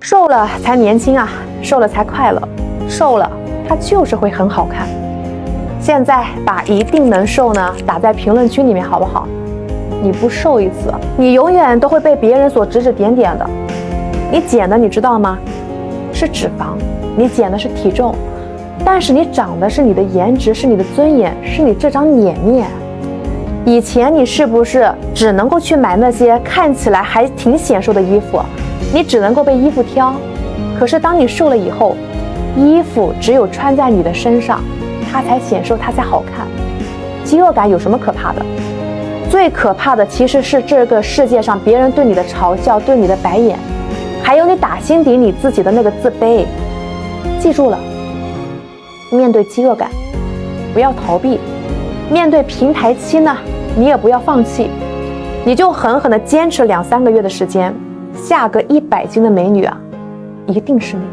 瘦了才年轻啊，瘦了才快乐，瘦了它就是会很好看。现在把一定能瘦呢打在评论区里面好不好？你不瘦一次，你永远都会被别人所指指点点的。你减的你知道吗？是脂肪，你减的是体重，但是你长的是你的颜值，是你的尊严，是你这张脸面。以前你是不是只能够去买那些看起来还挺显瘦的衣服？你只能够被衣服挑。可是当你瘦了以后，衣服只有穿在你的身上，它才显瘦，它才好看。饥饿感有什么可怕的？最可怕的其实是这个世界上别人对你的嘲笑，对你的白眼，还有你打心底你自己的那个自卑。记住了，面对饥饿感不要逃避，面对平台期呢你也不要放弃，你就狠狠地坚持2-3个月的时间，下个100斤的美女啊，一定是你。